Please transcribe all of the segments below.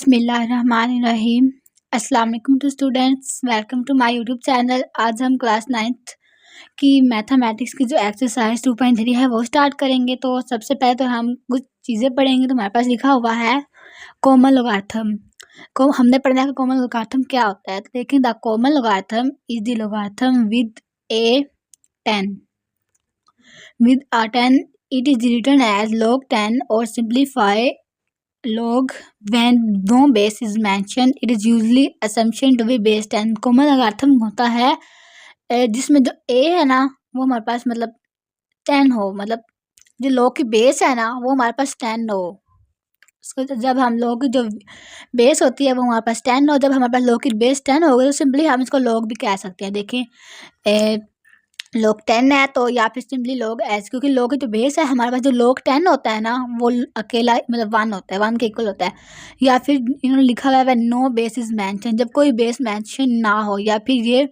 बिस्मिल्लाहिर्रहमानिर्रहीम। अस्सलाम वालेकुम to students, welcome to my YouTube channel. आज हम क्लास 9th की मैथमेटिक्स की जो एक्सरसाइज 2.3 है वो स्टार्ट करेंगे। तो सबसे पहले तो हम कुछ चीज़ें पढ़ेंगे। तो हमारे पास लिखा हुआ है कॉमन लोगार्थम। को हमने पढ़ना है कि कॉमन लोगार्थम क्या होता है। तो देखें, the common logarithm is the logarithm with a 10 with a 10 it is written as log 10 or simplify log when no base is mentioned it is usually assumption to be base 10। Common लोगार्थम होता है जिसमें जो a है ना वो हमारे पास मतलब 10 हो, मतलब जो log की बेस है ना वो हमारे पास 10 हो। उसको जब हम लोग की जो बेस होती है वो हमारे पास 10 हो, जब हमारे पास log की बेस 10 हो गई तो सिंपली हम इसको log भी कह सकते हैं। देखें, log 10 है तो या फिर सिंपली log s, क्योंकि log की जो बेस है हमारे पास जो log 10 होता है ना वो अकेला मतलब 1 होता है, 1 के इक्वल होता है। या फिर इन्होंने लिखा हुआ है नो बेस इज मेंशन, जब कोई बेस मेंशन ना हो या फिर ये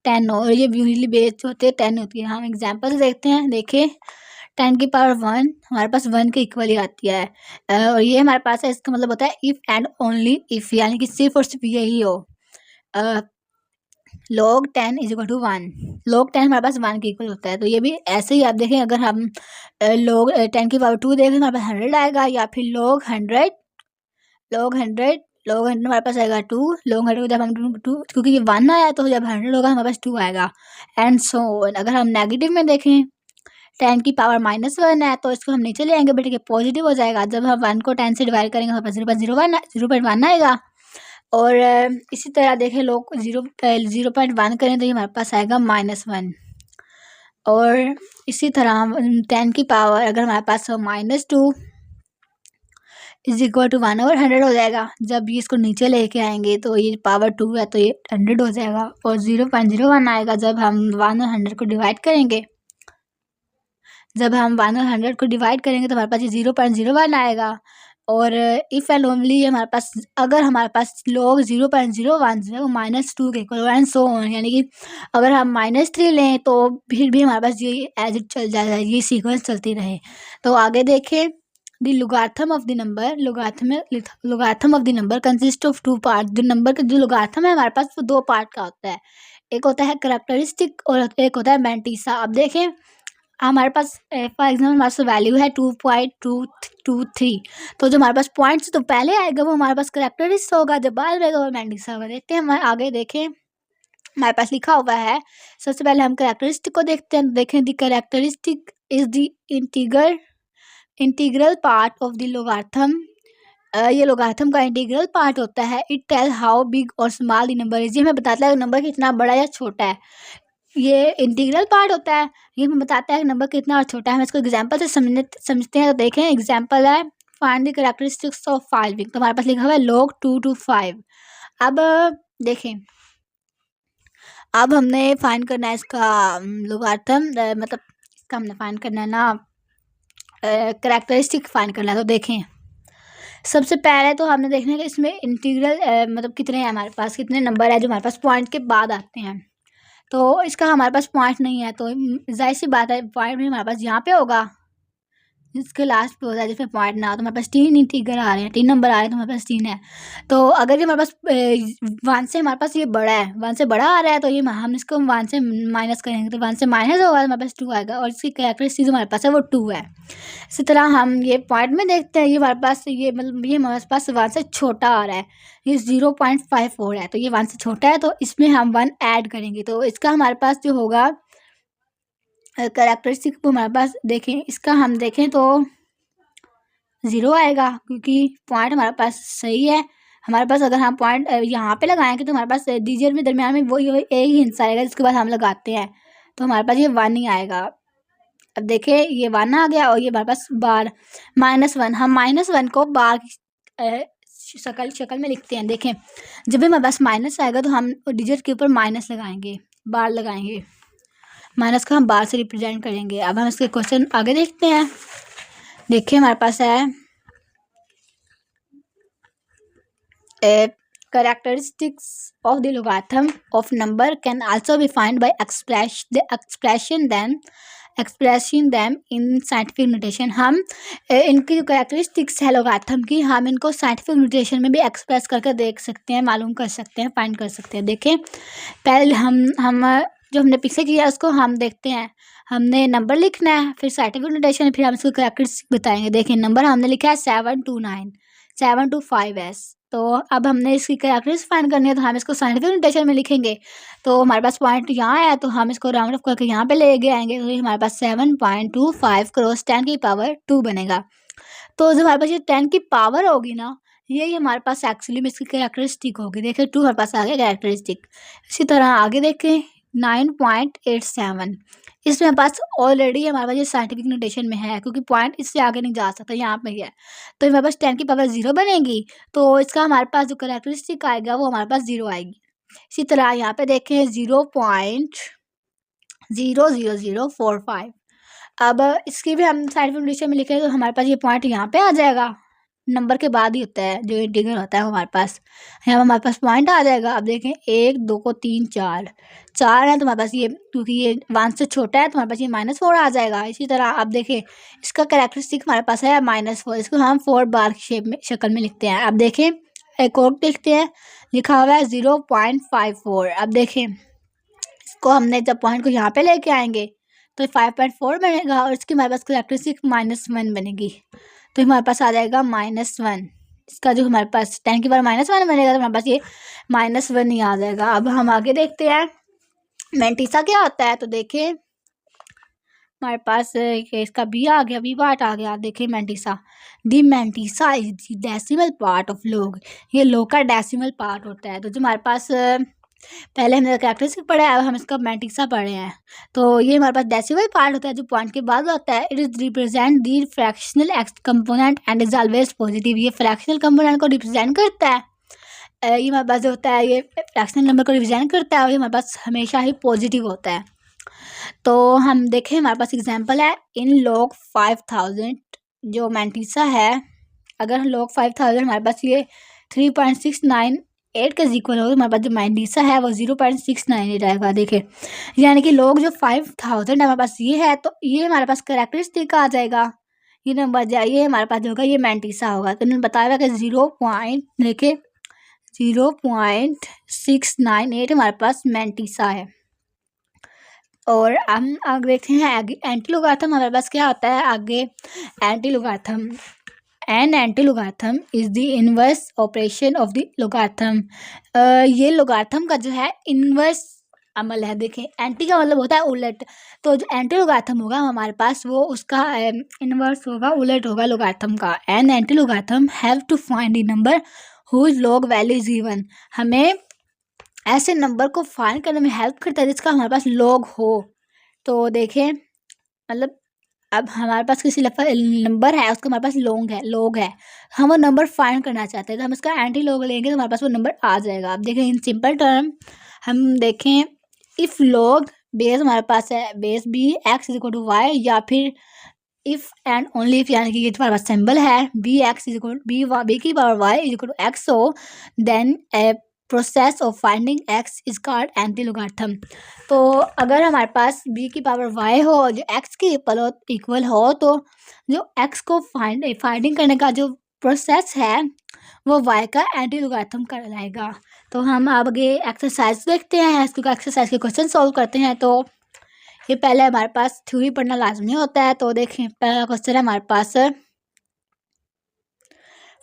10 हो। और ये यूजली बेस जो होती है 10 होती है। हम एग्जांपल से देखते हैं। देखिए 10 की पावर 1 हमारे पास 1 के इक्वल ही आती है। और ये हमारे पास है, इसका मतलब होता है इफ़ एंड ओनली इफ़, यानी कि सिर्फ और सिर्फ यही हो। log 10 is equal to 1, log 10 हमारे पास 1 के इक्वल होता है। तो ये भी ऐसे ही आप देखें, अगर हम log 10 की पावर 2 देखें हमारे पास 100 आएगा, या फिर log 100 हमारे पास आएगा 2, log 100 जब हम 2 क्योंकि ये 1 आया तो जब 100 होगा हमारे पास 2 आएगा, एंड सो ऑन। अगर हम नेगेटिव में देखें 10 की पावर -1 है तो इसको हम नीचे ले आएंगे, बेटे ये पॉजिटिव हो जाएगा। जब हम 1 को 10 से डिवाइड करेंगे हमारे पास 0.1 आएगा। और इसी तरह देखें लोग 0.1 करें तो ये हमारे पास आएगा -1। और इसी तरह 10 की पावर अगर हमारे पास -2 इज इक्वल टू 1/100 हो जाएगा। जब ये इसको नीचे लेके आएंगे तो ये पावर 2 है तो ये 100 हो जाएगा। और 0.01 आएगा जब हम 1 और 100 को डिवाइड करेंगे। जब हम 1 और 100 को डिवाइड करेंगे तो हमारे पास ये 0.01 आएगा। और इफ़ एंड ओनली हमारे पास अगर हमारे पास log 0.01 जो है वो -2 के इक्वल एंड सो ऑन, यानी कि अगर हम -3 लें तो फिर भी हमारे पास ये एज इट चल जाएगा, ये सीक्वेंस चलती रहे। तो आगे देखें, the logarithm of the number, logarithm of the number consist of 2 part. जो नंबर का जो लोगार्थम है हमारे पास वो 2 पार्ट का होता है, एक होता है कैरेक्टरिस्टिक और एक होता है मैंटिसा। अब देखें हमारे पास फॉर एग्जाम्पल हमारे पास वैल्यू है 2.223, तो जो हमारे पास पॉइंट्स तो पहले आएगा वो हमारे पास कैरेक्टरिस्टिक होगा, जब बाद में आएगा वो मैंटिसा होगा। देखते हैं हम आगे देखें, हमारे पास लिखा हुआ है सबसे पहले हम कैरेक्टरिस्टिक को देखते हैं। देखें the characteristic is the integral part of the logarithm. ये लोगार्थम का इंटीग्रल पार्ट होता है। इट टेल हाउ बिग और स्मॉल द नंबर इज, ये हमें बताता है नंबर कितना बड़ा या छोटा है। ये इंटीग्रल पार्ट होता है, ये हमें बताता है कि नंबर कितना और छोटा है। हम इसको एग्जांपल से समझते हैं। तो देखें एग्जांपल है फाइंड द कैरेक्टरिस्टिक्स ऑफ 5, तो हमारे पास लिखा हुआ है log 2 to 5। अब देखें, अब हमने फाइंड करना है इसका लोगार्थम, मतलब इसका हमने फाइंड करना है ना कैरेक्टरिस्टिक फाइंड करना है। तो देखें सबसे पहले तो हमने देखना है कि इसमें इंटीग्रल मतलब कितने हैं, हमारे पास कितने नंबर है जो हमारे पास पॉइंट के बाद आते हैं। तो इसका हमारे पास पॉइंट नहीं है, तो जाहिर सी बात है पॉइंट भी हमारे पास यहाँ पे होगा, इसके लास्ट पे होता है जिसमें पॉइंट ना हो। तो हमारे पास 3 इंटीग्रल आ रहे हैं, 3 नंबर आ रहे हैं, तो हमारे पास 3 है। तो अगर ये हमारे पास 1 से हमारे पास ये बड़ा है, 1 से बड़ा आ रहा है तो ये हम इसको 1 से माइनस करेंगे तो 1 से माइनस होगा तो हमारे पास 2 आएगा, और इसकी कैरेक्टरिस्टिक हमारे पास है वो 2 है। इसी तरह हम ये पॉइंट में देखते हैं, ये हमारे पास ये मतलब ये हमारे पास 1 से छोटा आ रहा है, ये 0.54 है, तो ये 1 से छोटा है, तो इसमें हम 1 ऐड करेंगे तो इसका हमारे पास जो होगा कैरेक्टरिस्टिक को हमारे पास देखें, इसका हम देखें तो 0 आएगा, क्योंकि पॉइंट हमारे पास सही है। हमारे पास अगर हम पॉइंट यहाँ पे लगाएंगे तो हमारे पास डिजिट में दरमियान में वो एक ही हिंस आएगा, जिसके बाद हम लगाते हैं तो हमारे पास ये 1 ही आएगा। अब देखें ये 1 आ गया, और ये हमारे पास बार -1, हम -1 को बार शक्ल में लिखते हैं। देखें जब भी हमारे पास माइनस आएगा तो हम डिजिट के ऊपर माइनस लगाएंगे, बार लगाएंगे, माइनस को हम बार से रिप्रेजेंट करेंगे। अब हम इसके क्वेश्चन आगे देखते हैं। देखिए हमारे पास है characteristics of the logarithm of number can also be found by expressing them in scientific notation. हम इनकी जो characteristics है logarithm की, हम इनको scientific notation में भी express करके देख सकते हैं, मालूम कर सकते हैं, फाइंड कर सकते हैं. देखें, पहले हम जो हमने पीछे किया उसको हम देखते हैं. हमने नंबर लिखना है, फिर साइंटिफिक नोटेशन, फिर हम इसको कैरेक्टरिस्टिक बताएंगे. देखिए, नंबर हमने लिखा है 725S. तो अब हमने इसकी कैरेक्टरिस्टिक फाइंड करनी है, तो हम इसको साइंटिफिक नोटेशन में लिखेंगे. तो हमारे पास पॉइंट यहाँ है, तो हम इसको राउंड ऑफ करके यहाँ पे लेके आएंगे. तो ये हमारे पास 7.25 क्रॉस 10 की पावर 2 बनेगा. तो जब हमारे पास ये 10 की पावर होगी ना, यही हमारे पास एक्चुअली में इसकी कैरेक्टरिस्टिक होगी. देखिए 2 हमारे पास आ गया कैरेक्टरिस्टिक. इसी तरह आगे देखें 9.87. इसमें हमारे पास ऑलरेडी हमारे पास ये साइंटिफिक नोटेशन में है, क्योंकि पॉइंट इससे आगे नहीं जा सकता, यहाँ पे ही है. तो हमारे पास 10 की पावर 0 बनेगी, तो इसका हमारे पास जो कैरेक्टरिस्टिक आएगा वो हमारे पास 0 आएगी. इसी तरह यहाँ पे देखें 0.00045. अब इसकी भी हम साइंटिफिक नोटेशन में लिखें तो हमारे पास ये पॉइंट यहाँ पे आ जाएगा. नंबर के बाद ही होता है जो इंटीग्रल होता है हमारे पास. यहाँ हमारे पास पॉइंट आ जाएगा. अब देखें 1 2 3 4 है, तो हमारे पास ये, क्योंकि ये 1 से छोटा है, तो हमारे पास ये -4 आ जाएगा. इसी तरह अब देखें इसका कैरेक्टरिस्टिक हमारे पास है -4. इसको हम 4 बार की शक्ल में लिखते हैं. अब देखें एक और देखते हैं, लिखा हुआ है 0.54. अब देखें इसको हमने जब पॉइंट को यहाँ पे लेके आएंगे तो 5.4 बनेगा, और इसकी हमारे पास कैरेक्टरिस्टिक -1 बनेगी. तो हमारे पास आ जाएगा -1. इसका जो हमारे पास 10 की पावर -1 बनेगा, तो हमारे पास ये -1 ही आ जाएगा. अब हम आगे देखते हैं मैंटिसा क्या होता है. तो देखें हमारे पास इसका बी आ गया, बी पार्ट आ गया. देखें mantissa, the mantissa is the decimal part of लोग. ये लोग का डेसिमल पार्ट होता है. तो जो हमारे पास पहले हमने कैरेक्टरिस्टिक पढ़ा है, अब हम इसका मैंटिसा पढ़े हैं. तो ये हमारे पास डेसिमल पार्ट होता है जो पॉइंट के बाद होता है. It is represent the fractional x component and is always positive. ये फ्रैक्शनल कंपोनेंट को रिप्रेजेंट करता है. ये हमारे पास जो होता है ये फ्रैक्शनल नंबर को रिप्रेजेंट करता है, और ये हमारे पास हमेशा ही पॉजिटिव होता है. तो हम देखें हमारे पास एग्जाम्पल है इन log 5000. जो मैंटिसा है, अगर हम log 5000 हमारे पास ये 3.698 के इक्वल हो, तो हमारे पास जो मैंटिसा है वो 0.698 आएगा. देखें, यानी कि लोग जो 5000 हमारे पास ये है, तो ये हमारे पास कैरेक्टरिस्टिक आ जाएगा. ये नंबर जाइए हमारे पास जो होगा ये मैंटिसा होगा. तो उन्होंने बताया कि 0.698 हमारे पास मैंटिसा है. और हम आगे देखते हैं आगे एंटी लोगारिथम हमारे पास क्या होता है. आगे anti logarithm, N anti logarithm is the inverse operation of the logarithm. ये लोगारिथम का जो है इनवर्स अमल है. देखें, एंटी का मतलब होता है उलट. तो जो एंटी लोगारिथम होगा हमारे पास वो उसका इनवर्स होगा, उलट होगा लोगारिथम का. An anti logarithm have to find the number whose log value is given. हमें ऐसे नंबर को फाइंड करने में हेल्प करता है जिसका हमारे पास लॉग हो. तो देखें, मतलब अब हमारे पास किसी नंबर है, उसका हमारे पास लॉग है, हम वो नंबर फाइंड करना चाहते हैं, तो हम इसका एंटी लॉग लेंगे तो हमारे पास वो नंबर आ जाएगा. अब देखें इन सिंपल टर्म हम देखें, इफ़ लॉग बेस हमारे पास है base B X is equal to Y, या फिर इफ़ एंड ओनली इफ, यानी कि ये हमारे पास सिंबल है B X is equal B की power Y is equal to X हो, then process of finding X is called anti logarithm. तो अगर हमारे पास b की पावर y हो जो x के इक्वल हो, तो जो x को फाइंडिंग करने का जो प्रोसेस है वो y का एंटी लोगारिथम कहलाएगा. तो हम आगे एक्सरसाइज देखते हैं, इसको एक्सरसाइज के क्वेश्चन सॉल्व करते हैं. तो ये पहले हमारे पास थ्योरी पढ़ना लाजमी होता है. तो देखें पहला क्वेश्चन है हमारे पास,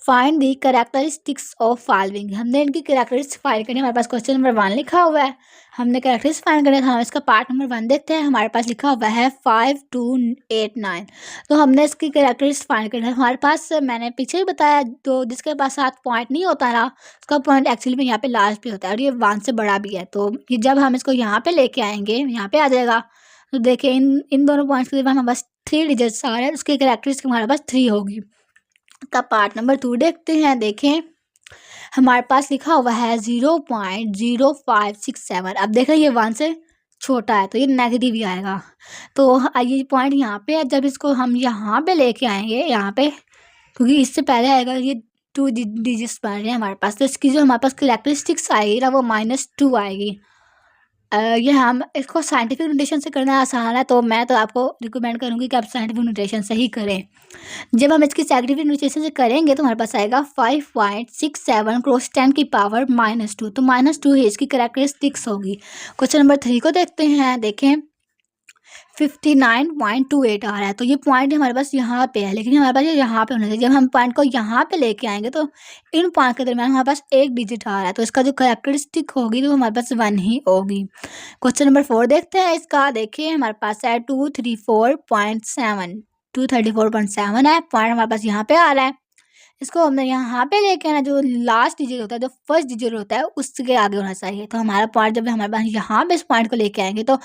find the characteristics of following. हमने इनकी कैरेक्टरिस्टिक्स फाइंड करनी है. हमारे पास क्वेश्चन नंबर 1 लिखा हुआ है, हमने कैरेक्टरिस्टिक्स फाइंड करनी है. हम इसका पार्ट नंबर 1 देखते हैं. हमारे पास लिखा हुआ है 5 2 8 9. तो हमने इसकी कैरेक्टरिस्टिक्स फाइंड करनी है. हमारे पास मैंने पीछे ही बताया, तो जिसके पास 7 पॉइंट नहीं होता ना, उसका पॉइंट एक्चुअली में यहाँ पे लास्ट पे होता है, और ये 1 से बड़ा भी है. तो ये जब हम इसको यहाँ पे लेके आएंगे, यहाँ पे आ जाएगा. तो देखिए इन दोनों पॉइंट्स के लिए हमारे पास 3 डिजिट्स आ रहे हैं, उसकी कैरेक्टरिस्टिक हमारे पास 3 होगी. का पार्ट नंबर 2 देखते हैं. देखें हमारे पास लिखा हुआ है 0.0567. अब देखें ये 1 से छोटा है, तो ये नेगेटिव ही आएगा. तो ये पॉइंट यहाँ पे है, जब इसको हम यहाँ पे लेके आएंगे, यहाँ पे, क्योंकि इससे पहले आएगा ये 2 डिजिट्स बन रहे हैं हमारे पास, तो इसकी जो हमारे पास कैरेक्टरिस्टिक्स आएगी ना वो -2 आएगी। ये हम इसको साइंटिफिक नोटेशन से करना आसान है, तो मैं तो आपको रिकमेंड करूँगी कि आप साइंटिफिक नोटेशन से ही करें। जब हम इसकी साइंटिफिक नोटेशन से करेंगे तो हमारे पास आएगा 5.67 क्रॉस 10 की पावर -2, तो -2 ही इसकी कैरेक्टरिस्टिक्स होगी। क्वेश्चन नंबर 3 को देखते हैं, देखें 59.28 आ रहा है, तो ये पॉइंट हमारे पास यहाँ पे है, लेकिन हमारे पास ये यहाँ पे होना चाहिए। जब हम पॉइंट को यहाँ पे लेके आएंगे तो इन पॉइंट के दरमियान हमारे पास एक डिजिट आ रहा है, तो इसका जो कैरेक्टरिस्टिक होगी तो हमारे पास 1 ही होगी। क्वेश्चन नंबर 4 देखते हैं इसका, देखिए हमारे पास है 234.7 234.7 है, पॉइंट हमारे पास यहाँ पे आ रहा है। इसको हमने यहाँ पे लेके आना, जो लास्ट डिजिट होता है, जो फर्स्ट डिजिट होता है उसके आगे होना चाहिए। तो हमारा पॉइंट जब हमारे पास यहाँ पे इस पॉइंट को लेके आएंगे तो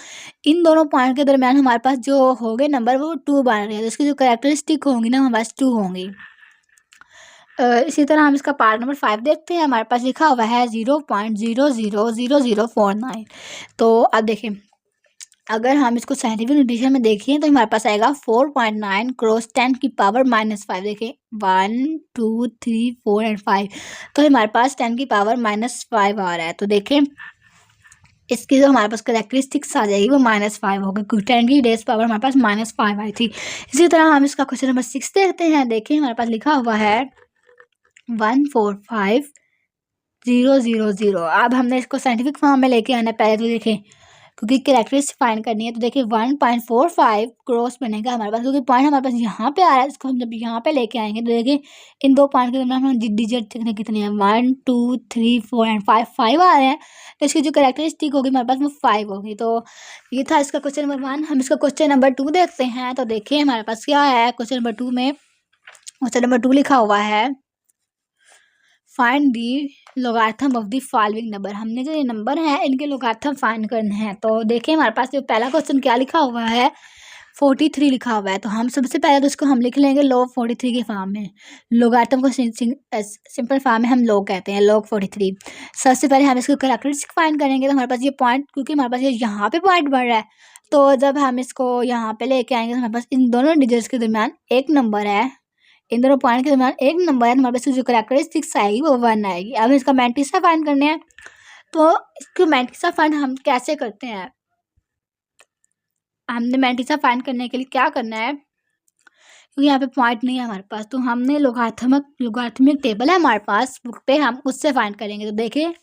इन दोनों पॉइंट के दरमियान हमारे पास जो होंगे नंबर वो 2 बन रहे हैं, तो इसकी जो कैरेक्टरिस्टिक होंगी ना हमारे पास 2 होंगी। इसी तरह हम इसका पार्ट नंबर 5 देखते हैं, हमारे पास लिखा हुआ है 0.000049। तो अब देखें, अगर हम इसको साइंटिफिक नोटेशन में देखें तो हमारे पास आएगा 4.9 क्रॉस 10 की पावर -5। देखें 1 2 3 4 एंड 5, तो हमारे पास 10 की पावर -5 आ रहा है। तो देखें इसकी जो हमारे पास कैरेक्टरिस्टिक्स आ जाएगी वो -5 होगी, क्योंकि 10 की बेस पावर हमारे पास -5 आई थी। इसी तरह हम इसका क्वेश्चन नंबर 6 देखते हैं, देखिए हमारे पास लिखा हुआ है 145000। अब हमने इसको साइंटिफिक फॉर्म में लेके आना है पहले, तो देखें क्योंकि कैरेक्टरिस्टिक फाइंड करनी है, तो देखिए 1.45 क्रॉस बनेगा हमारे पास, क्योंकि पॉइंट हमारे पास यहाँ पे आ रहा है। इसको हम जब यहाँ पे लेके आएंगे तो देखिए इन दो पॉइंट के दरमियान हम डिजिट कितने हैं, 1 2 3 4 एंड 5 आ रहे हैं, तो इसकी जो कैरेक्टरिस्टिक होगी हमारे पास वो 5 होगी। तो ये था इसका क्वेश्चन नंबर 1। हम इसका क्वेश्चन नंबर 2 देखते हैं, तो देखिए हमारे पास क्या है क्वेश्चन नंबर 2 में। क्वेश्चन नंबर 2 लिखा हुआ है find the logarithm of the following number. हमने जो ये नंबर है इनके लोगार्थम फाइंड करने हैं। तो देखिए हमारे पास जो पहला क्वेश्चन क्या लिखा हुआ है, 43 लिखा हुआ है। तो हम सबसे पहले तो इसको हम लिख लेंगे log 43 के फॉर्म में। लोगार्थम को सिंपल फॉर्म में हम log कहते हैं, log 43। सबसे पहले हम इसको कैरेक्टरिस्टिक फाइंड करेंगे, तो हमारे पास ये पॉइंट, क्योंकि हमारे पास ये यहाँ पे पॉइंट बढ़ रहा है, तो जब हम इसको यहाँ पे लेके आएंगे तो हमारे पास इन दोनों डिजिट्स के दरमियान एक नंबर है, इन दोनों पॉइंट के दरमियान एक नंबर है, हमारे पास जो कैरेक्टरिस्टिक्स आएगी वो 1 आएगी। अब इसका मैंटिसा फाइंड करने हैं, तो इसको मैंटिसा फाइंड हम कैसे करते हैं। हमने मैंटिसा फाइंड करने के लिए क्या करना है, क्योंकि यहाँ पे पॉइंट नहीं है हमारे पास, तो हमने लोगार्थमिक टेबल है हमारे पास बुक पे, हम उससे फाइंड करेंगे। तो देखिए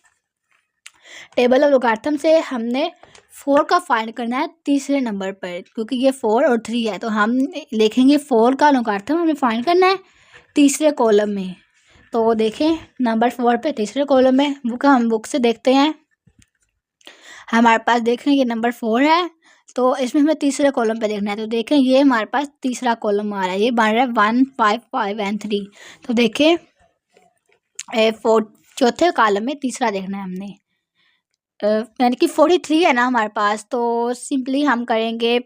टेबल ऑफ लोगार्थम से हमने 4 का फाइंड करना है तीसरे नंबर पर, क्योंकि ये 4 और 3 है, तो हम लिखेंगे 4 का लोगार्थम हमें फाइंड करना है तीसरे कॉलम में। तो देखें नंबर 4 पे तीसरे कॉलम में हम बुक से देखते हैं, हमारे पास देखें ये नंबर 4 है, तो इसमें हमें तीसरे कॉलम पे देखना है। तो देखें ये हमारे पास तीसरा कॉलम आ रहा है, ये बन रहा है 1 5 5 एंड 3। तो देखें 4 चौथे कॉलम में तीसरा देखना है हमने, यानी कि 43 है ना हमारे पास, तो सिंपली हम करेंगे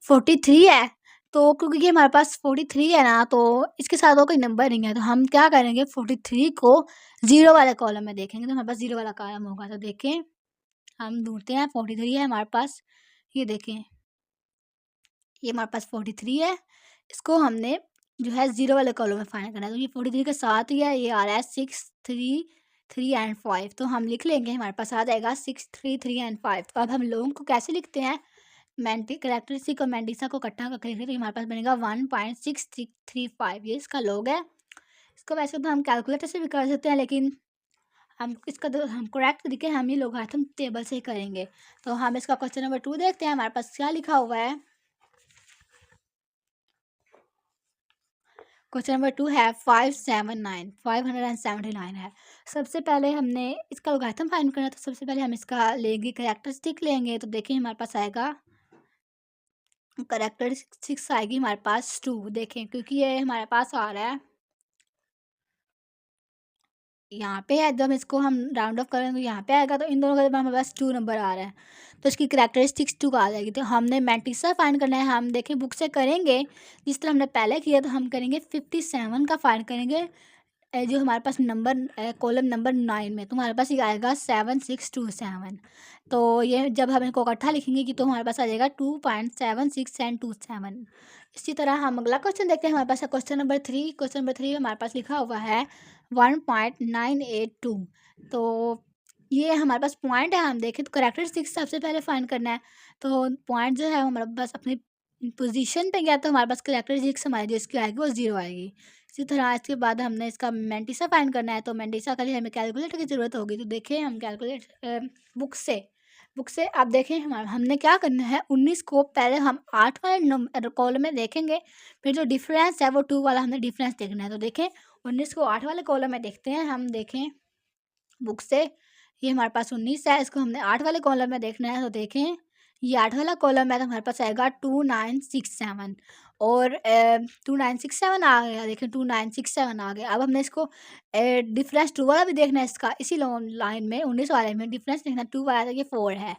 43 है, तो क्योंकि ये हमारे पास 43 है ना, तो इसके साथ और कोई नंबर नहीं है, तो हम क्या करेंगे 43 को 0 वाले कॉलम में देखेंगे, तो हमारे पास 0 वाला कॉलम होगा। तो देखें हम ढूंढते हैं 43 है हमारे पास, ये देखें ये हमारे पास 43 है, इसको हमने जो है 0 वाले कॉलम में फाइंड करना है। तो ये 43 के साथ ही है, ये आ रहा है 6 3 3 एंड 5, तो हम लिख लेंगे, हमारे पास आ जाएगा 6 3 3 एंड 5। तो अब हम लोगों को कैसे लिखते हैं, कैरेक्टरिस्टिक और मैंटिसा को इकट्ठा करके लिखेंगे, तो हमारे पास बनेगा 1.6335, ये इसका लॉग है। इसको वैसे तो हम कैलकुलेटर से भी कर सकते हैं, लेकिन हम हम करेक्ट तरीके हम ये लोगारिथम टेबल से ही करेंगे। तो हम इसका क्वेश्चन नंबर 2 देखते हैं, हमारे पास क्या लिखा हुआ है। क्वेश्चन नंबर 2 है 579 है। सबसे पहले हमने इसका लोगारिथम फाइंड करना है, तो सबसे पहले हम इसका लेंगे कैरेक्टरिस्टिक लेंगे। तो देखिए हमारे पास आएगा कैरेक्टरिस्टिक्स आएगी हमारे पास 2, देखें क्योंकि ये हमारे पास आ रहा है यहाँ पे है, जब इसको हम राउंड ऑफ करेंगे तो यहाँ पे आएगा, तो इन दोनों का हमारे पास 2 नंबर आ रहा है, तो इसकी कैरेक्टरिस्टिक्स 2 आ जाएगी। तो हमने मैंटिसा फाइंड करना है, हम देखें बुक से करेंगे जिस तरह हमने पहले किया, तो हम करेंगे 57 का फाइंड करेंगे, जो हमारे पास नंबर कॉलम नंबर 9 में, तो हमारे पास ये आएगा 7627। तो ये जब हम इनको इकट्ठा लिखेंगे कि तो हमारे पास आ जाएगा 2.76 इसी तरह हम अगला क्वेश्चन देखते हैं, हमारे पास है क्वेश्चन नंबर 3। क्वेश्चन नंबर 3 हमारे पास लिखा हुआ है 1.982। तो ये हमारे पास पॉइंट है, हम देखें तो करैक्टरिस्टिक्स सबसे पहले फाइंड करना है। तो पॉइंट जो है वो हमारे पास अपनी पोजीशन पे गया तो हमारे पास करैक्टरिस्टिक्स हमारी जो इसकी आएगी वो 0 आएगी। इसी तरह इसके बाद हमने इसका मैंटिसा फाइंड करना है, तो मैंटिसा के लिए हमें कैलकुलेटर की ज़रूरत होगी। तो देखिए हम बुक से आप देखें हमने क्या करना है, 19 को पहले हम 8 वाले कॉलम में देखेंगे, फिर जो डिफरेंस है वो 2 वाला हमने डिफरेंस देखना है। तो देखें 19 को 8 वाले कॉलम में देखते हैं, हम देखें बुक से, ये हमारे पास 19 है, इसको हमने 8 वाले कॉलम में देखना है। तो देखें ये 8 वाला कॉलम है तो हमारे पास आएगा 2967 और 2967 आ गया। देखें 2967 आ गया। अब हमने इसको डिफरेंस 2 वाला भी देखना है, इसका इसी लाइन में 19 वाले में डिफरेंस देखना 2 वाला, तो ये 4 है।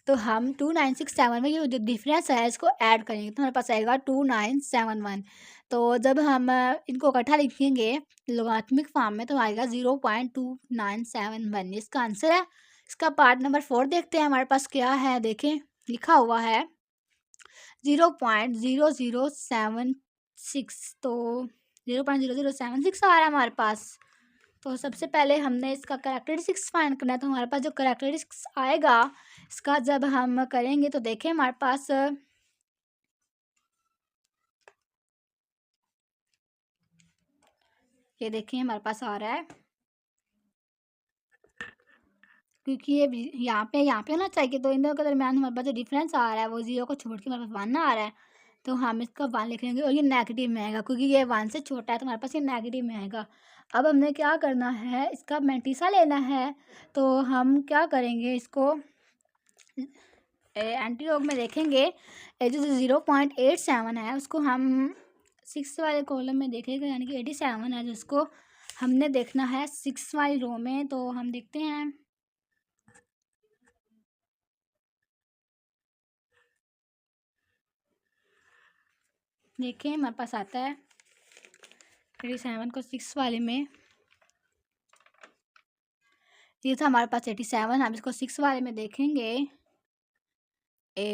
तो हम 2967 में ये जो डिफरेंस है इसको ऐड करेंगे तो हमारे पास आएगा 2971। तो जब हम इनको इकट्ठा लिखेंगे लोगारिथमिक फॉर्म में तो आएगा 0.2971, इसका आंसर है। इसका पार्ट नंबर 4 देखते हैं हमारे पास क्या है। देखें लिखा हुआ है 0.0076, तो 0.0076 आ रहा है हमारे पास। तो सबसे पहले हमने इसका करैक्टरिस्टिक्स फाइंड करना है, तो हमारे पास जो करैक्टरिस्टिक्स आएगा इसका जब हम करेंगे तो देखें हमारे पास ये देखें हमारे पास आ रहा है, क्योंकि ये यहाँ पे होना चाहिए, तो इन दोनों के दरमियान हमारे पास जो डिफरेंस आ रहा है वो 0 को छोड़ के हमारे पास 1 आ रहा है। तो हम इसका 1 लिख लेंगे और ये नेगेटिव में आएगा, क्योंकि ये 1 से छोटा है तो हमारे पास ये नेगेटिव में आएगा। अब हमने क्या करना है, इसका मैंटिसा लेना है। तो हम क्या करेंगे, इसको एंटीलॉग में देखेंगे, जो 0.87 है उसको हम 6 वाले कॉलम में देखेंगे, यानी कि 87 है जिसको हमने देखना है 6 वाली रो में। तो हम देखते हैं देखें हमारे पास आता है 87 को 6 वाले में, ये था हमारे पास 87। हम इसको 6 वाले में देखेंगे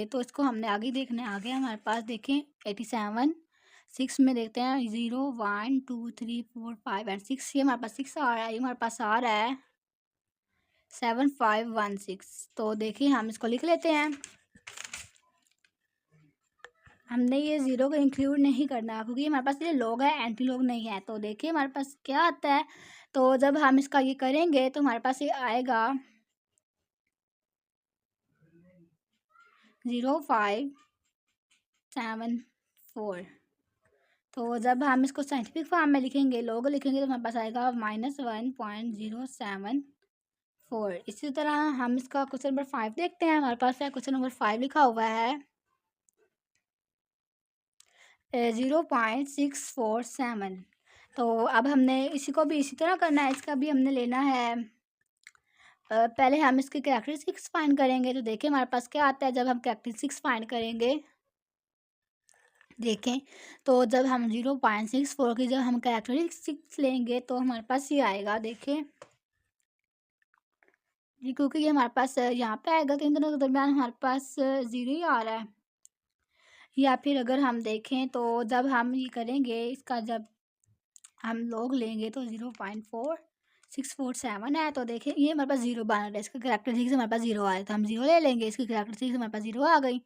तो इसको हमने आगे देखना है, आगे हमारे पास देखें 87 6 में देखते हैं 0 1 2 3 4 5 एंड 6, ये हमारे पास 6 आ रहा है, ये हमारे पास आ रहा है 7516। तो देखिए हम इसको लिख लेते हैं, हमने ये 0 को इंक्लूड नहीं करना क्योंकि हमारे पास ये लॉग है, एंटी लॉग नहीं है। तो देखिए हमारे पास क्या आता है, तो जब हम इसका ये करेंगे तो हमारे पास ये आएगा 0574। तो जब हम इसको साइंटिफिक फॉर्म में लिखेंगे, लॉग लिखेंगे, तो हमारे पास आएगा -1.074। इसी तरह हम इसका क्वेश्चन नंबर 5 देखते हैं, हमारे पास है क्वेश्चन नंबर 5 लिखा हुआ है 0.647। तो अब हमने इसी को भी इसी तरह करना है, इसका भी हमने लेना है पहले हम इसके कैरेक्टरिस्टिक्स फाइंड करेंगे। तो देखिए हमारे पास क्या आता है जब हम कैरेक्टरिस्टिक्स फाइंड करेंगे, देखें तो जब हम 0.64 की जब हम कैरेक्टरिस्टिक्स लेंगे तो हमारे पास ये आएगा। देखें जी, क्योंकि ये हमारे पास यहाँ पे आएगा तो इन दोनों के दरमियान हमारे पास 0 ही आ रहा है। या फिर अगर हम देखें तो जब हम ये करेंगे, इसका जब हम लॉग लेंगे तो 0.4647 है। तो देखिए ये हमारे पास 0 बन रहा है, इसका कैरेक्टरिस्टिक्स हमारे पास 0 आया तो हम 0 ले लेंगे, इसकी कैरेक्टरिस्टिक्स हमारे पास 0 आ गई।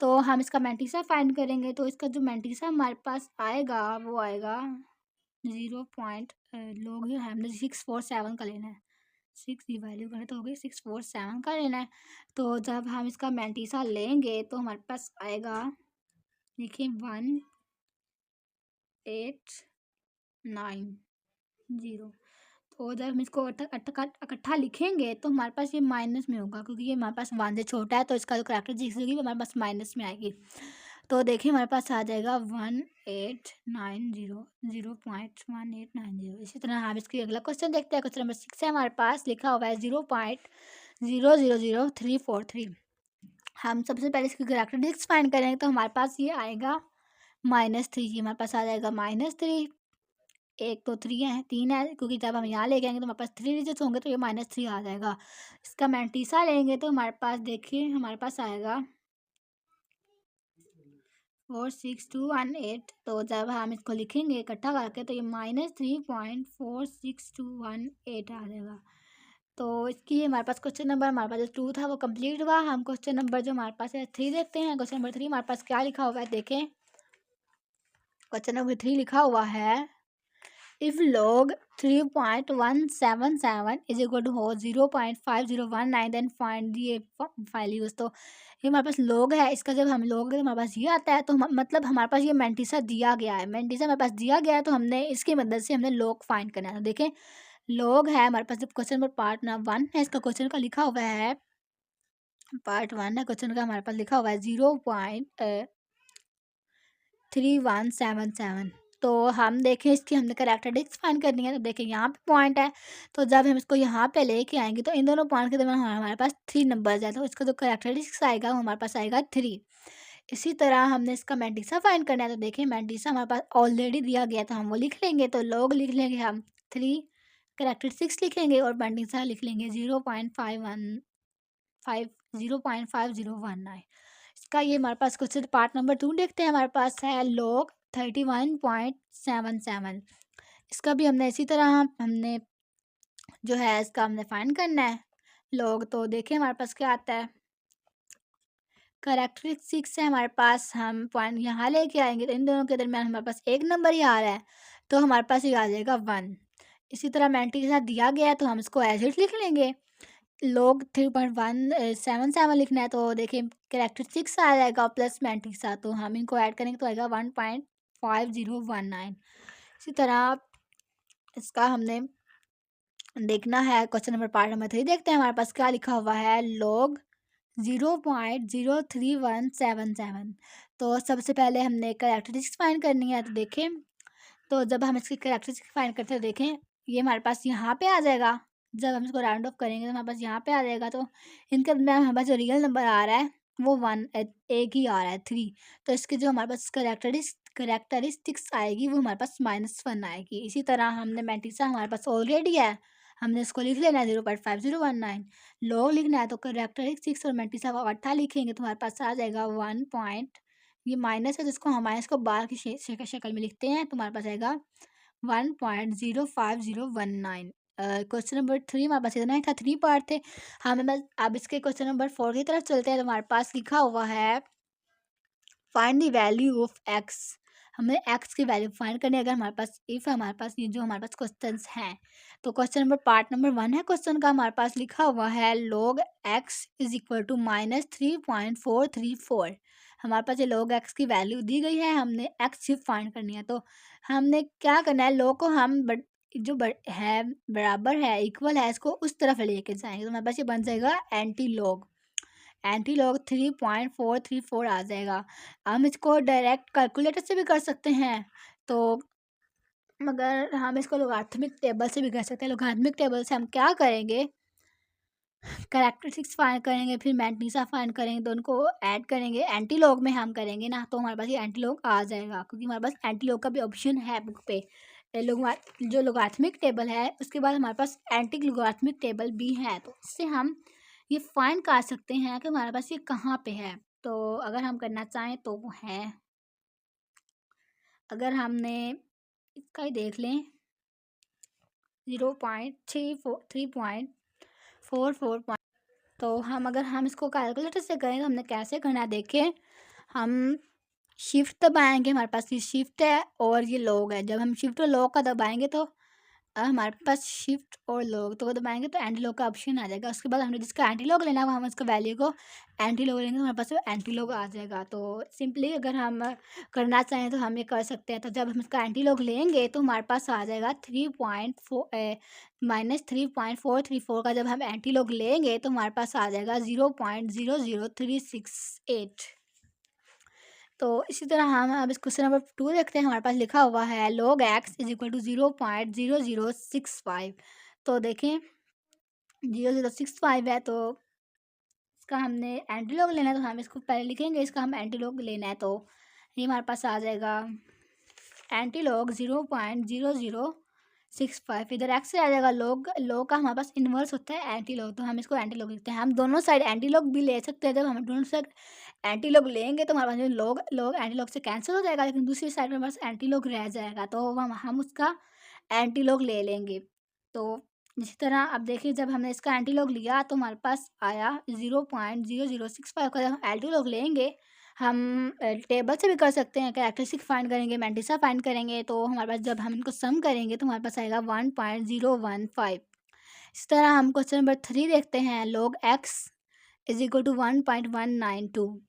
तो हम इसका मैंटिसा फाइंड करेंगे, तो इसका जो मैंटिसा हमारे पास आएगा वो आएगा 0 पॉइंट लॉग जो है हमने 647 का लेना है, 6 की वैल्यू करें तो हो गई 647 का लेना है। तो जब हम इसका मैंटिसा लेंगे तो हमारे पास आएगा, देखिए 1890। तो जब हम इसको इकट्ठा लिखेंगे तो हमारे पास ये माइनस में होगा, क्योंकि ये हमारे पास 1 से छोटा है तो इसका जो कैरेक्टरिस्टिक्स होगी वो हमारे पास माइनस में आएगी। तो देखिए हमारे पास आ जाएगा 1890। इसी तरह हम इसकी अगला क्वेश्चन देखते हैं, क्वेश्चन नंबर 6 है हमारे पास, लिखा हुआ है 0.000343। हम सबसे पहले इसकी कैरेक्टरिस्टिक्स फाइंड करेंगे तो हमारे पास ये आएगा -3, ये हमारे पास आ जाएगा -3। एक तो 3 है, 3 है, क्योंकि जब हम यहाँ लेके आएंगे तो हमारे पास 3 डिजिट्स होंगे तो ये -3 आ जाएगा। इसका मैंटिसा लेंगे तो हमारे पास देखिए हमारे पास आएगा 46218, तो जब हम इसको लिखेंगे इकट्ठा करके तो ये -3.46218 आ जाएगा। तो इसकी हमारे पास क्वेश्चन नंबर हमारे पास जो 2 था वो कंप्लीट हुआ। हम क्वेश्चन नंबर जो हमारे पास है 3 देखते हैं। क्वेश्चन नंबर 3 हमारे पास क्या लिखा हुआ है देखें। क्वेश्चन नंबर 3 लिखा हुआ है if log 3.177 is equal to हो 0.5019 देन फाइंड ये वैल्यूज। तो ये हमारे पास log है, इसका जब हम log हमारे पास ये आता है तो मतलब हमारे पास ये मैंटिसा दिया गया है, मैंटिसा हमारे पास दिया गया है तो हमने इसकी मदद से हमने log फाइंड करना है। तो देखें log है हमारे पास, जब क्वेश्चन नंबर पार्ट ना 1 है इसका क्वेश्चन का लिखा हुआ है, पार्ट 1 है क्वेश्चन का हमारे पास लिखा हुआ है 0.3177। तो हम देखें इसकी हमने करैक्टरिस्टिक्स फाइंड करनी है। तो देखें यहाँ पे पॉइंट है, तो जब हम इसको यहाँ पे लेके आएंगे तो इन दोनों पॉइंट के दरमियान हमारे पास 3 नंबर्स है, तो इसका जो करैक्टरिस्टिक्स आएगा वो हमारे पास आएगा 3। इसी तरह हमने इसका मैंटिसा फाइंड करना है। तो देखें मैंटिसा हमारे पास ऑलरेडी दिया गया तो हम वो लिख लेंगे, तो log लिख लेंगे हम 3, करैक्टरिस्टिक्स लिखेंगे और मैंटिसा लिख लेंगे 0.5019। इसका ये हमारे पास क्वेश्चन पार्ट नंबर 2 देखते हैं। हमारे पास है log 31.77। इसका भी हमने इसी तरह हमने जो है इसका हमने फाइंड करना है log। तो देखें हमारे पास क्या आता है, करैक्टरिस्टिक्स से हमारे पास हम पॉइंट यहाँ लेके आएंगे तो इन दोनों के दरमियान हमारे पास एक नंबर ही आ रहा है तो हमारे पास ये आ जाएगा 1। इसी तरह मैंटी के साथ दिया गया है तो हम इसको एज इट लिख लेंगे, log 3.177 लिखना है। तो देखिए करैक्टरिस्टिक्स आ जाएगा प्लस मैंटी के साथ, तो हम इनको ऐड करेंगे तो आएगा 1.5019। इसी तरह इसका हमने देखना है क्वेश्चन नंबर पार्ट नंबर 3 देखते हैं। हमारे पास क्या लिखा हुआ है log 0.03177। तो सबसे पहले हमने करैक्टरिस्टिक्स फाइंड करनी है। तो देखें तो जब हम इसकी करैक्टरिस्टिक्स फाइंड करते हैं देखें ये हमारे पास यहाँ पे आ जाएगा, जब हम इसको राउंड ऑफ करेंगे तो हमारे पास यहाँ पे आ जाएगा। तो इनके दरमियान हमारे पास जो रियल नंबर आ रहा है वो 1 एक ही आ रहा है 3। तो इसके जो हमारे पास करैक्टरिस्टिक्स आएगी वो हमारे पास -1 आएगी। इसी तरह हमने मैंटिसा हमारे पास ऑलरेडी है, हमने इसको लिख लेना है 0.5019। log लिखना है तो करैक्टरिस्टिक्स और मैंटिसा का इकट्ठा लिखेंगे तो हमारे पास आ जाएगा 1 पॉइंट, ये माइनस है जिसको हम इसको बार की शक्ल में लिखते हैं तो हमारे पास आएगा 1.05019। क्वेश्चन नंबर 3 हमारे पास इतना ही था, 3 पार्ट थे। हमें बस अब इसके क्वेश्चन नंबर 4 की तरफ चलते हैं। तो हमारे पास लिखा हुआ है find the value of x। हमें x की वैल्यू फाइंड करनी है। अगर हमारे पास इफ हमारे पास ये जो हमारे पास क्वेश्चंस हैं तो क्वेश्चन नंबर पार्ट नंबर 1 है क्वेश्चन का, हमारे पास लिखा हुआ है log x is equal to -3.434। हमारे पास ये log x की वैल्यू दी गई है, हमने x शिफ्ट फाइंड करनी है। तो हमने क्या करना है, log को हम है बराबर है इक्वल है इसको उस तरफ लेके जाएंगे तो हमारे पास ये बन जाएगा एंटी लॉग 3.434 आ जाएगा। हम इसको डायरेक्ट कैलकुलेटर से भी कर सकते हैं, तो मगर हम इसको लोगारिथमिक टेबल से भी कर सकते हैं। लोगारिथमिक टेबल से हम क्या करेंगे, करैक्टरिस्टिक्स फाइंड करेंगे फिर मैंटिसा फाइंड करेंगे तो उनको ऐड करेंगे एंटी लॉग में हम करेंगे ना, तो हमारे पास ये एंटी लॉग आ जाएगा क्योंकि हमारे पास एंटी लॉग का भी ऑप्शन है बुक पे। जो लोगारिथमिक टेबल है उसके बाद हमारे पास एंटी लोगारिथमिक टेबल भी है, तो इससे हम ये फाइंड कर सकते हैं कि हमारे पास ये कहाँ पे है। तो अगर हम करना चाहें तो वो है, अगर हमने इसका ही देख लें 3.44 तो हम अगर हम इसको कैलकुलेटर से करें तो हमने कैसे करना है देखें। हम शिफ्ट दबाएंगे, हमारे पास ये शिफ्ट है और ये लॉग है। जब हम शिफ्ट और लॉग का दबाएंगे तो हमारे पास शिफ्ट और लॉग तो दबाएंगे तो एंटी लॉग का ऑप्शन आ जाएगा। उसके बाद हमने जिसका एंटी लॉग लेना है हम उसका वैल्यू को एंटी लॉग लेंगे तो हमारे पास एंटी लॉग आ जाएगा। तो सिंपली अगर हम करना चाहें तो हम ये कर सकते हैं। तो जब हम इसका एंटी लॉग लेंगे तो हमारे पास आ जाएगा -3.434 का जब हम एंटी लॉग लेंगे तो हमारे पास आ जाएगा 0.00368। तो इसी तरह हम अब इस क्वेश्चन नंबर 2 देखते हैं। हमारे पास लिखा हुआ है log x is equal to 0.0065। तो देखें 0065 है तो इसका हमने एंटी लॉग लेना है तो हम इसको पहले लिखेंगे, इसका हम एंटी लॉग लेना है तो ये हमारे पास आ जाएगा एंटी लॉग 0.0065। इधर एक्स से आ जाएगा लॉग का हमारे पास इन्वर्स होता है एंटी लॉग, तो हम इसको एंटी लॉग लिखते हैं। हम दोनों साइड एंटी लॉग भी ले सकते हैं, जब हम दोनों साइड एंटी लॉग लेंगे तो हमारे पास जो लॉग लॉग एंटी लॉग से कैंसिल हो जाएगा, लेकिन दूसरी साइड में हमारे पास एंटी लॉग रह जाएगा, तो हम उसका एंटी लॉग ले लेंगे। तो इसी तरह अब देखिए, जब हमने इसका एंटी लॉग लिया तो हमारे पास आया 0.0065 का। जब हम एंटी लॉग लेंगे, हम टेबल से भी कर सकते हैं, कैरेक्टरिस्टिक फाइंड करेंगे, मैंटिसा फाइंड करेंगे, तो हमारे पास जब हम इनको सम करेंगे तो हमारे पास आएगा 1.015। इस तरह हम क्वेश्चन नंबर 3 देखते हैं, log x is equal to 1.192।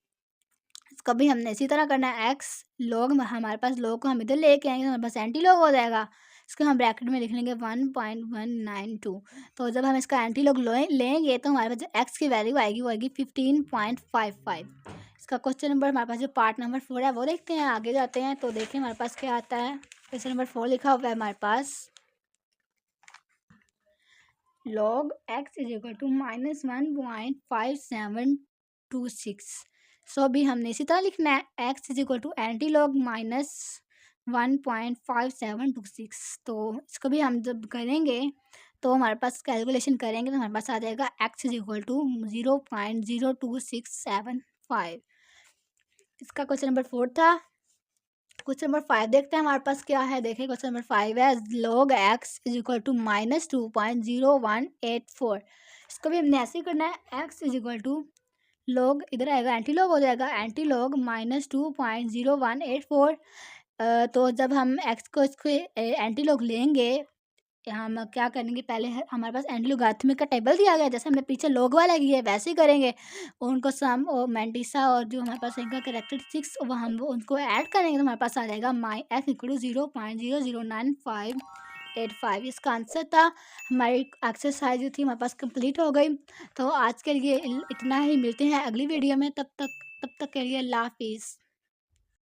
इसका भी हमने इसी तरह करना है, x log हमारे पास log को हम इधर लेके आएंगे तो हमारे पास एंटी लॉग हो जाएगा, इसको हम ब्रैकेट में लिख लेंगे 1.192। तो जब हम इसका एंटी लॉग लेंगे तो हमारे पास जो x की वैल्यू आएगी वो आएगी 15.55। इसका क्वेश्चन नंबर हमारे पास जो पार्ट नंबर 4 है वो देखते हैं, आगे जाते हैं तो देखिए हमारे पास क्या आता है। क्वेश्चन नंबर 4 लिखा हुआ है हमारे पास, log x is equal to -1.5726। So अभी हमने इसी तरह लिखना है, x is equal to anti log -1.5726। तो इसको भी हम जब करेंगे तो हमारे पास कैलकुलेशन करेंगे तो हमारे पास आ जाएगा x इज इक्वल टू 0.02675। इसका क्वेश्चन नंबर 4 था। क्वेश्चन नंबर 5 देखते हैं हमारे पास क्या है। देखिए क्वेश्चन नंबर 5 है, log x is equal to -2.0184। इसको भी हमने ऐसे ही करना है, x is equal to log, इधर आएगा एंटी लॉग हो जाएगा, एंटी लॉग -2.0184। तो जब हम x को इसको एंटी लॉग लेंगे, हम क्या करेंगे, पहले हमारे पास एंटी लॉगरिथमिक का टेबल दिया गया है, जैसे हमने पीछे लॉग वाला किया है वैसे ही करेंगे। उनको सम और मैंटिसा और जो हमारे पास इनका कैरेक्टरिस्टिक्स वो हम उनको ऐड करेंगे तो हमारे पास आ जाएगा x इक्वल टू 0.00985। इसका आंसर था। हमारी एक्सरसाइज जो थी हमारे पास कंप्लीट हो गई। तो आज के लिए इतना ही, मिलते हैं अगली वीडियो में, तब तक के लिए अल्लाह हाफिज़।